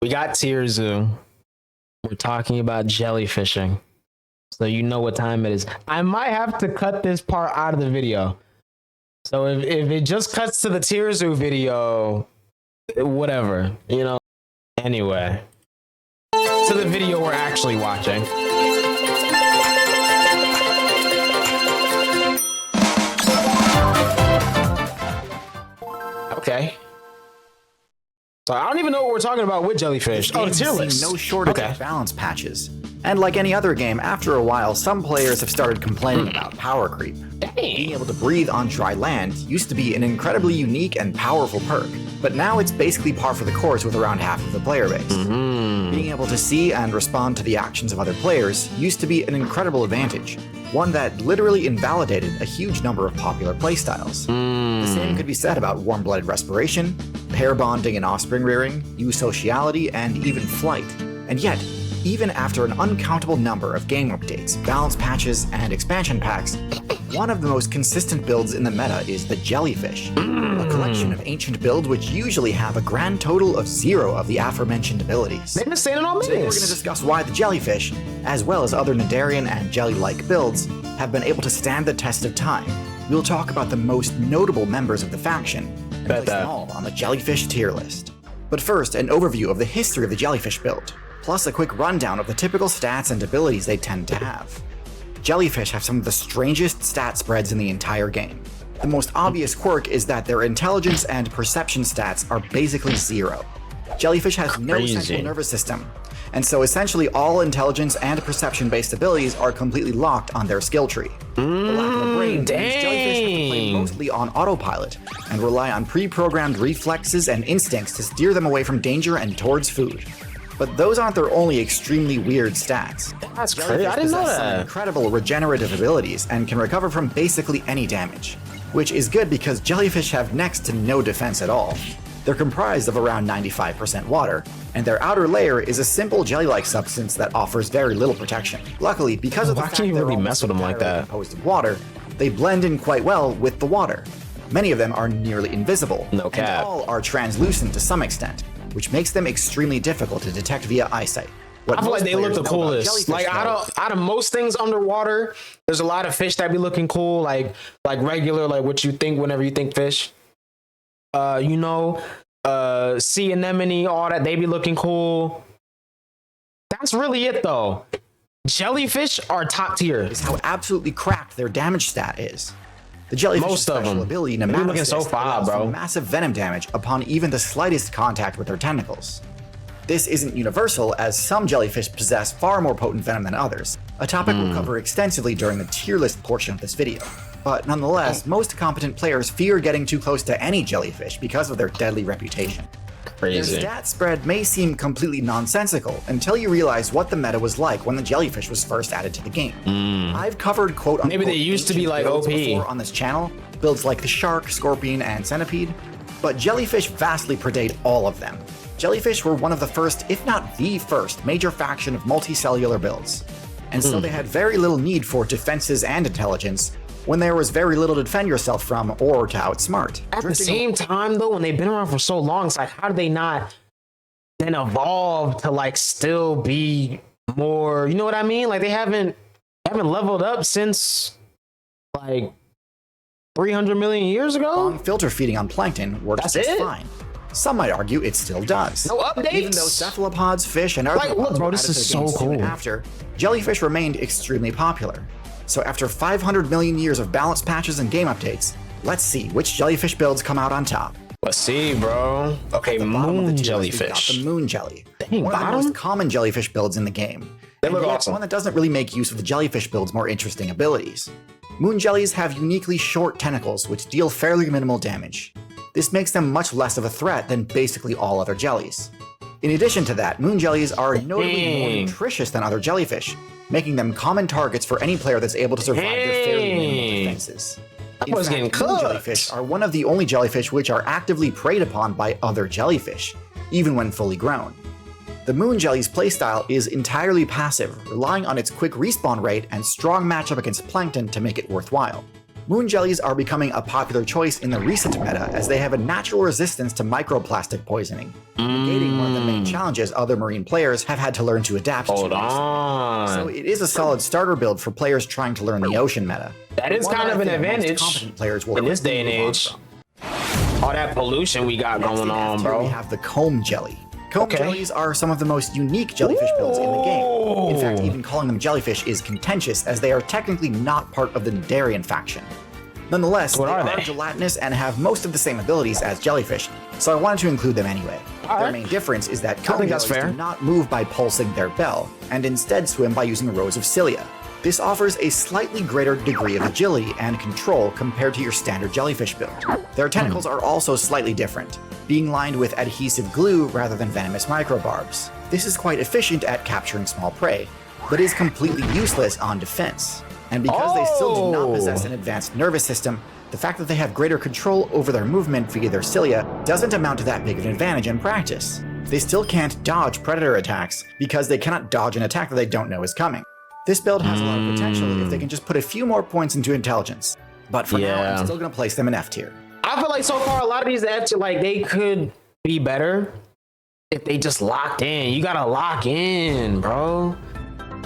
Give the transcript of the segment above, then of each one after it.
We got TierZoo. We're talking about jellyfishing. So you know what time it is. I might have to cut this part out of the video. So if it just cuts to the TierZoo video, whatever, you know. Anyway, to the video we're actually watching. Okay. So I don't even know what we're talking about with Jellyfish. Oh, the tier list. No shortage of balance patches. And like any other game, after a while, some players have started complaining about power creep. Being able to breathe on dry land used to be an incredibly unique and powerful perk, but now it's basically par for the course with around half of the player base. Being able to see and respond to the actions of other players used to be an incredible advantage, one that literally invalidated a huge number of popular playstyles. The same could be said about warm-blooded respiration, pair bonding and offspring rearing, eusociality, and even flight. And yet, even after an uncountable number of game updates, balance patches, and expansion packs, one of the most consistent builds in the meta is the Jellyfish, a collection of ancient builds which usually have a grand total of 0 of the aforementioned abilities. They've been saying it all Today we're going to discuss why the Jellyfish, as well as other Nadarian and Jelly-like builds, have been able to stand the test of time. We'll talk about the most notable members of the faction, and place them all on the Jellyfish tier list. But first, an overview of the history of the Jellyfish build, plus a quick rundown of the typical stats and abilities they tend to have. Jellyfish have some of the strangest stat spreads in the entire game. The most obvious quirk is that their intelligence and perception stats are basically 0. Jellyfish has no central nervous system, and so essentially all intelligence and perception-based abilities are completely locked on their skill tree. The lack of a brain means Jellyfish have to play mostly on autopilot, and rely on pre-programmed reflexes and instincts to steer them away from danger and towards food. But those aren't their only extremely weird stats. That's crazy. I didn't know that. Some incredible regenerative abilities and can recover from basically any damage, which is good because jellyfish have next to no defense at all. They're comprised of around 95% water, and their outer layer is a simple jelly-like substance that offers very little protection. Luckily, because of the fact they're really mess with them like that. composed of water, they blend in quite well with the water. Many of them are nearly invisible, no cap. And all are translucent to some extent, which makes them extremely difficult to detect via eyesight. I feel like they look the coolest. Like out of most things underwater, there's a lot of fish that be looking cool, like regular, like what you think whenever you think fish. You know, sea anemone, all that, they be looking cool. That's really it though. Jellyfish are top tier. Is how absolutely cracked their damage stat is. The Jellyfish's special ability, Nematocyst, allows massive venom damage upon even the slightest contact with their tentacles. This isn't universal, as some jellyfish possess far more potent venom than others, a topic we'll cover extensively during the tier list portion of this video. But nonetheless, most competent players fear getting too close to any jellyfish because of their deadly reputation. Crazy. Their stat spread may seem completely nonsensical until you realize what the meta was like when the jellyfish was first added to the game. I've covered quote-unquote maybe they used to be like OP before on this channel, builds like the shark, scorpion, and centipede, but jellyfish vastly predate all of them. Jellyfish were one of the first, if not the first, major faction of multicellular builds, and so they had very little need for defenses and intelligence when there was very little to defend yourself from or to outsmart. At the same time though, when they've been around for so long, it's like, how do they not then evolve to like still be more, you know what I mean? Like they haven't leveled up since like 300 million years ago. Long filter feeding on plankton works just fine. Some might argue it still does. No updates. Even though cephalopods, fish, and arthropods look, bro, were this added is to the game so cool. soon after, jellyfish remained extremely popular. So after 500 million years of balance patches and game updates, let's see which jellyfish builds come out on top. Let's see, bro. Okay, moon jellyfish. The moon jelly. Dang, one of the most common jellyfish builds in the game. They look awesome. One that doesn't really make use of the jellyfish build's more interesting abilities. Moon jellies have uniquely short tentacles which deal fairly minimal damage. This makes them much less of a threat than basically all other jellies. In addition to that, moon jellies are notably more nutritious than other jellyfish, making them common targets for any player that's able to survive their fairly minimal defenses. In fact, moon jellyfish are one of the only jellyfish which are actively preyed upon by other jellyfish, even when fully grown. The moon jelly's playstyle is entirely passive, relying on its quick respawn rate and strong matchup against plankton to make it worthwhile. Moon jellies are becoming a popular choice in the recent meta as they have a natural resistance to microplastic poisoning, negating one of the main challenges challenges other marine players have had to learn to adapt to. Hold on. So it is a solid starter build for players trying to learn the ocean meta. That is kind of an advantage competent players will in this day and age. All that pollution we got going on, bro. We have the comb jelly. Comb jellies are some of the most unique jellyfish builds in the game. In fact, even calling them jellyfish is contentious, as they are technically not part of the Nidarian faction. Nonetheless, they are gelatinous and have most of the same abilities as jellyfish, so I wanted to include them anyway. Their main difference is that comb jellies do not move by pulsing their bell, and instead swim by using rows of cilia. This offers a slightly greater degree of agility and control compared to your standard jellyfish build. Their tentacles are also slightly different, being lined with adhesive glue rather than venomous microbarbs. This is quite efficient at capturing small prey, but is completely useless on defense. And because they still do not possess an advanced nervous system, the fact that they have greater control over their movement via their cilia doesn't amount to that big of an advantage in practice. They still can't dodge predator attacks because they cannot dodge an attack that they don't know is coming. This build has a lot of potential if they can just put a few more points into intelligence. But for now, I'm still going to place them in F tier. I feel like so far a lot of these F tier, like they could be better if they just locked in. You gotta lock in, bro.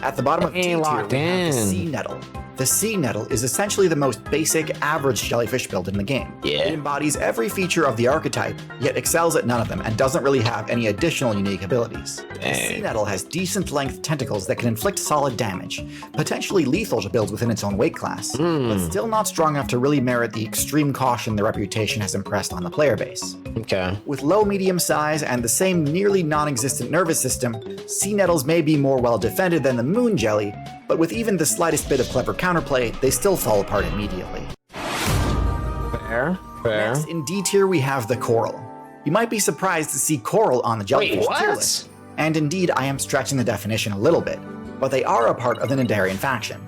At the bottom of T tier, we have the sea nettle. The sea nettle is essentially the most basic, average jellyfish build in the game. It embodies every feature of the archetype, yet excels at none of them and doesn't really have any additional unique abilities. The sea nettle has decent length tentacles that can inflict solid damage, potentially lethal to builds within its own weight class, but still not strong enough to really merit the extreme caution the reputation has impressed on the player base. With low medium size and the same nearly non-existent nervous system, sea nettles may be more well defended than the moon jelly, but with even the slightest bit of clever counterplay, they still fall apart immediately. Fair. Next, in D tier, we have the coral. You might be surprised to see coral on the jellyfish tier list. And indeed, I am stretching the definition a little bit, but they are a part of the Nidarian faction,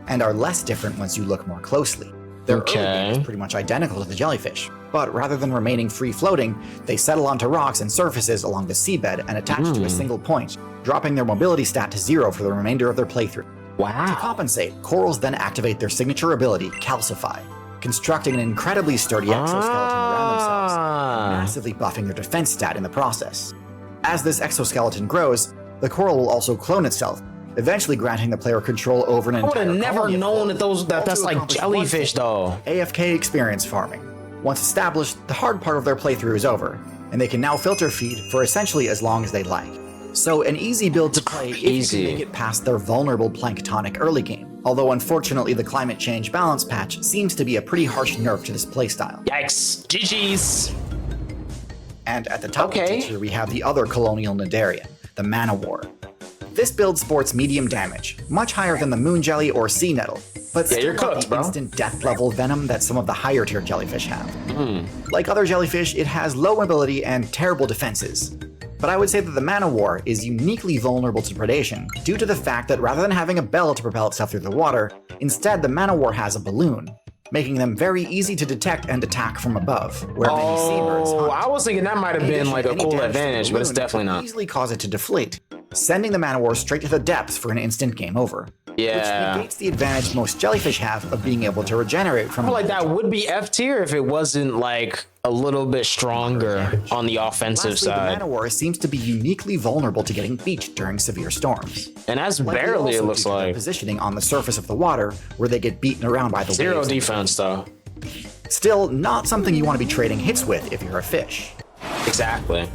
and are less different once you look more closely. Their early game is pretty much identical to the jellyfish, but rather than remaining free-floating, they settle onto rocks and surfaces along the seabed and attach to a single point, dropping their mobility stat to 0 for the remainder of their playthrough. To compensate, corals then activate their signature ability, Calcify, constructing an incredibly sturdy exoskeleton around themselves, massively buffing their defense stat in the process. As this exoskeleton grows, the coral will also clone itself, eventually granting the player control over an entire colony. I would have never known that that's like jellyfish though. AFK experience farming. Once established, the hard part of their playthrough is over, and they can now filter feed for essentially as long as they like. So an easy build to play if you can make it past their vulnerable planktonic early game, although unfortunately the climate change balance patch seems to be a pretty harsh nerf to this playstyle. Yikes. GG's. And at the top of the tier we have the other colonial Nidarian, the Man-O-War. This build sports medium damage, much higher than the moon jelly or sea nettle, but still not the instant death level venom that some of the higher tier jellyfish have. Like other jellyfish, it has low mobility and terrible defenses. But I would say that the Man-O-War is uniquely vulnerable to predation due to the fact that rather than having a bell to propel itself through the water, instead the Man-O-War has a balloon, making them very easy to detect and attack from above, where many seabirds hunt. I was thinking that might have been like a cool advantage, but it's definitely not. Easily cause it to deflate, sending the Man-O-War straight to the depths for an instant game over. Which negates the advantage most jellyfish have of being able to regenerate from. I feel like that would be F tier if it wasn't like a little bit stronger on the offensive side. The Man-O-War seems to be uniquely vulnerable to getting beached during severe storms. And that's barely, it looks like. Positioning on the surface of the water where they get beaten around by the waves. Zero defense though. Still, not something you want to be trading hits with if you're a fish. Exactly.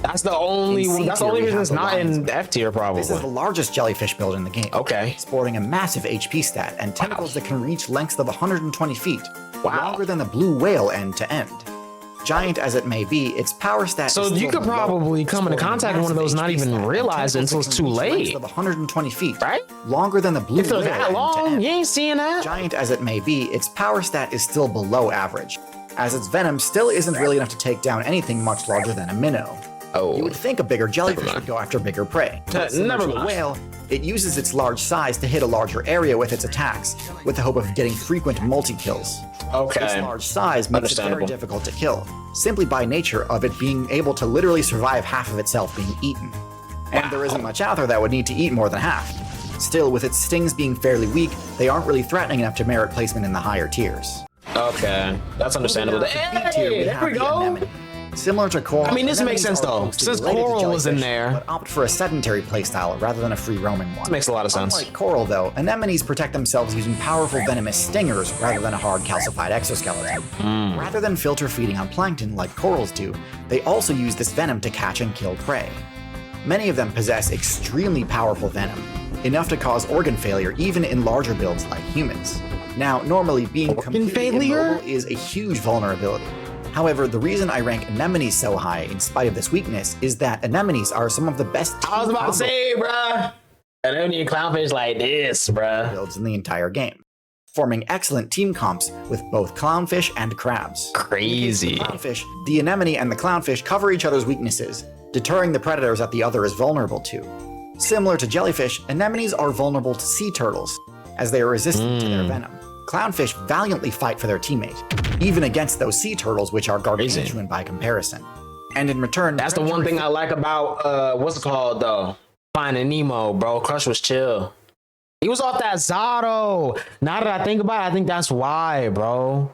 That's the only reason it's not in F tier, probably. This is the largest jellyfish build in the game. Sporting a massive HP stat and tentacles that can reach lengths of 120 feet. Longer than the blue whale end to end. Giant as it may be, its power stat so you could probably come into contact with one of those, not even realize it until it's too late. Of 120 feet, right? Longer than the blue whale. If they're that long, you ain't seeing that. Giant as it may be, its power stat is still below average, as its venom still isn't really enough to take down anything much larger than a minnow. You would think a bigger jellyfish would go after bigger prey. Similar to a whale, it uses its large size to hit a larger area with its attacks, with the hope of getting frequent multi-kills. This large size makes it very difficult to kill, simply by nature of it being able to literally survive half of itself being eaten. And there isn't much out there that would need to eat more than half. Still, with its stings being fairly weak, they aren't really threatening enough to merit placement in the higher tiers. That's understandable. Hey, there we go! Similar to Coral, I mean, this makes sense though, since Coral was in there. But opt for a sedentary playstyle rather than a free-roaming one. This makes a lot of sense. Unlike Coral though, anemones protect themselves using powerful venomous stingers rather than a hard calcified exoskeleton. Rather than filter feeding on plankton like corals do, they also use this venom to catch and kill prey. Many of them possess extremely powerful venom, enough to cause organ failure even in larger builds like humans. Now, normally being completely immobile is a huge vulnerability. However, the reason I rank anemones so high in spite of this weakness is that anemones are some of the best I was about to say, bruh. Anemone and clownfish like this, bruh. Builds in the entire game, forming excellent team comps with both clownfish and crabs. Crazy. In the clownfish, the anemone and the clownfish cover each other's weaknesses, deterring the predators that the other is vulnerable to. Similar to jellyfish, anemones are vulnerable to sea turtles, as they are resistant to their venom. Clownfish valiantly fight for their teammate, even against those sea turtles, which are gargantuan by comparison. And in return, that's the one thing I like about what's it called though? Finding Nemo, bro. Crush was chill. He was off that Zotto. Now that I think about it, I think that's why, bro.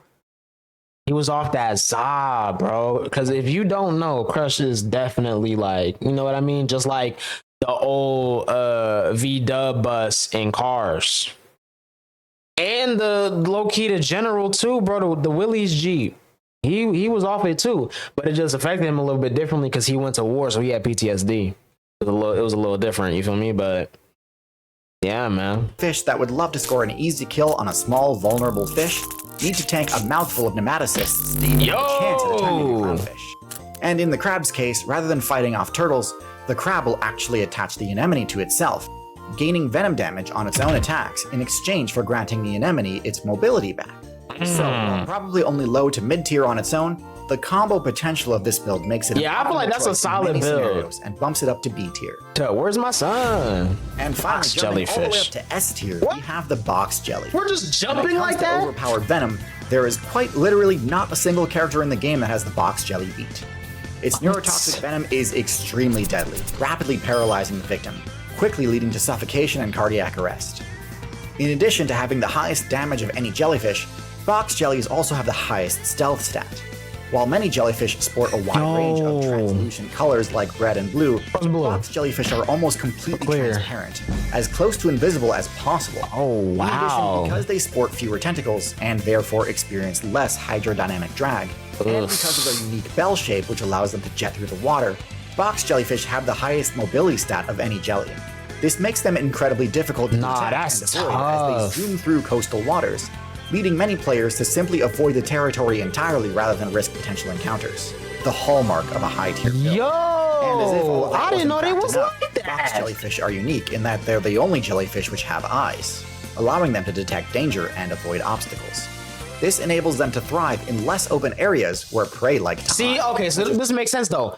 He was off that Za, bro. Because if you don't know, Crush is definitely like, you know what I mean? Just like the old V-Dub bus in Cars. And the low-key the General too, bro. The Willie's Jeep. He was off it too, but it just affected him a little bit differently because he went to war, so he had PTSD. It was a little different, you feel me? But yeah, man. Fish that would love to score an easy kill on a small, vulnerable fish need to tank a mouthful of nematocysts to even have a chance at attacking a clownfish. And in the crab's case, rather than fighting off turtles, the crab will actually attach the anemone to itself, gaining venom damage on its own attacks in exchange for granting the anemone its mobility back. So, while probably only low to mid-tier on its own, the combo potential of this build makes it I feel like that's a solid build and bumps it up to B tier. Where's my son? And finally, jumping all the way up to S tier, we have the box jellyfish. We're just jumping like that? Overpowered venom, there is quite literally not a single character in the game that has the box jelly beat. Its neurotoxic venom is extremely deadly, rapidly paralyzing the victim, quickly leading to suffocation and cardiac arrest. In addition to having the highest damage of any jellyfish, box jellies also have the highest stealth stat. While many jellyfish sport a wide range of translucent colors like red and blue, box jellyfish are almost completely transparent, as close to invisible as possible. In addition, because they sport fewer tentacles and therefore experience less hydrodynamic drag, and because of their unique bell shape which allows them to jet through the water, box jellyfish have the highest mobility stat of any jelly. This makes them incredibly difficult to detect and avoid as they zoom through coastal waters, leading many players to simply avoid the territory entirely rather than risk potential encounters. The hallmark of a high-tier build. And as if all of that I didn't know they was enough, like that. Box jellyfish are unique in that they're the only jellyfish which have eyes, allowing them to detect danger and avoid obstacles. This enables them to thrive in less open areas where prey like to hide. Okay, so this makes sense though.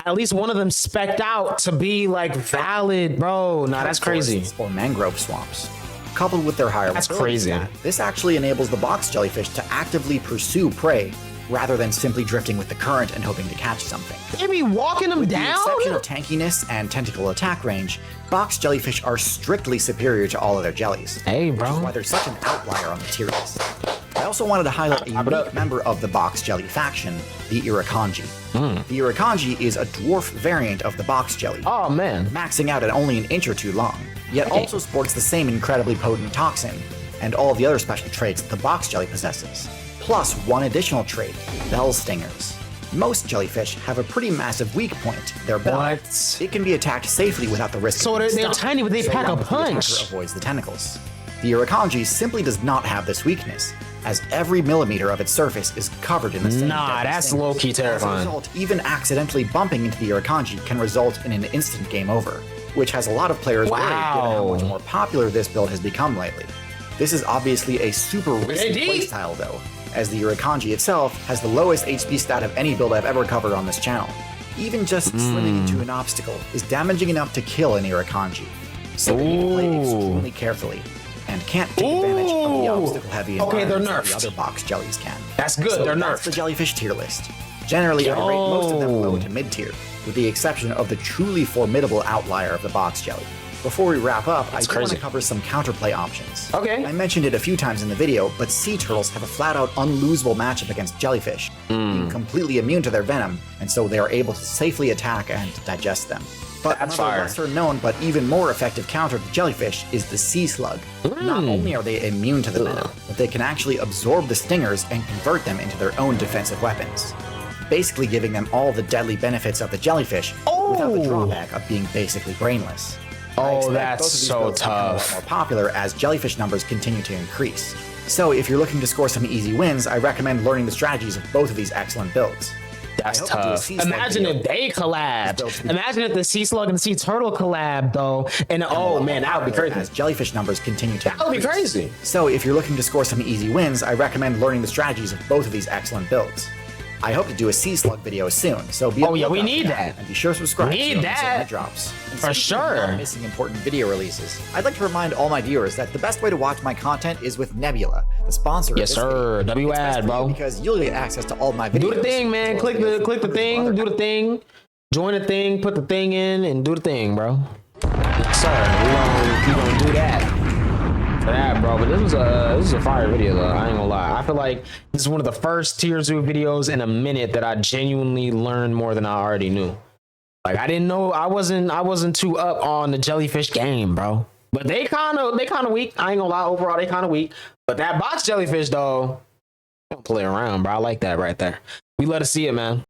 At least one of them spec'd out to be like valid, bro. Nah, that's crazy. Or mangrove swamps. Coupled with their higher mobility stat, this actually enables the box jellyfish to actively pursue prey rather than simply drifting with the current and hoping to catch something. They be walking them down? With the exception of tankiness and tentacle attack range, box jellyfish are strictly superior to all other jellies. Hey, bro. Which is why they're such an outlier on the tier list. I also wanted to highlight a unique member of the box jelly faction, the Irukandji. The Irukandji is a dwarf variant of the box jelly. Oh, man. Maxing out at only an inch or two long, yet also sports the same incredibly potent toxin and all the other special traits the box jelly possesses, plus one additional trait, bell stingers. Most jellyfish have a pretty massive weak point, their bell. It can be attacked safely without the risk of being they're tiny, but they pack a punch. The attacker avoids the tentacles. The Irukandji simply does not have this weakness, as every millimeter of its surface is covered in the same that's stingers. low-key terrifying. As a result, even accidentally bumping into the Irukandji can result in an instant game over, which has a lot of players worried given how much more popular this build has become lately. This is obviously a super risky playstyle though, as the Irukandji itself has the lowest HP stat of any build I've ever covered on this channel. Even just swimming into an obstacle is damaging enough to kill an Irukandji, so they need to play extremely carefully and can't take advantage of the obstacle-heavy environments that the other box jellies can. That's good, they're nerfed. That's the jellyfish tier list. Generally, I rate most of them low to mid-tier, with the exception of the truly formidable outlier of the box jelly. Before we wrap up, I do want crazy. to cover some counterplay options. Okay. I mentioned it a few times in the video, but sea turtles have a flat-out unlosable matchup against jellyfish, being completely immune to their venom, and so they are able to safely attack and digest them. But That's another fire. lesser known but even more effective counter to jellyfish is the sea slug. Not only are they immune to the venom, but they can actually absorb the stingers and convert them into their own defensive weapons, basically giving them all the deadly benefits of the jellyfish without the drawback of being basically brainless. I expect That's both of these so builds to become a lot tough. more popular as jellyfish numbers continue to increase. So if you're looking to score some easy wins, I recommend learning the strategies of both of these excellent builds. That's I hope to do a tough. sea slug Imagine video. if they collabed. built to be- Imagine if the sea slug and the sea turtle collab though. And oh man, that would be crazy. As jellyfish numbers continue to That would be increase. crazy. So if you're looking to score some easy wins, I recommend learning the strategies of both of these excellent builds. I hope to do a sea slug video soon, so be on Oh, the yeah, we lookout for need that. And be sure to subscribe We so you need don't miss that. any drops. And For speaking of sure. not missing important video releases, I'd like to remind all my viewers that the best way to watch my content is with Nebula, the sponsor Yes, of this video. sir. W It's best ad, for you bro. because you'll get access to all my videos. Do the thing, man. as Click well as the videos from thing. other Do the thing. Join the thing. Put the thing in and do the thing, bro. Yes, sir. We gonna do that. For that, bro. But this was a fire video though. I ain't gonna lie. I feel like this is one of the first TierZoo videos in a minute that I genuinely learned more than I already knew. Like I didn't know. I wasn't too up on the jellyfish game, bro. But they kind of weak. I ain't gonna lie. Overall, they kind of weak. But that box jellyfish though, don't play around, bro. I like that right there. We let us see it, man.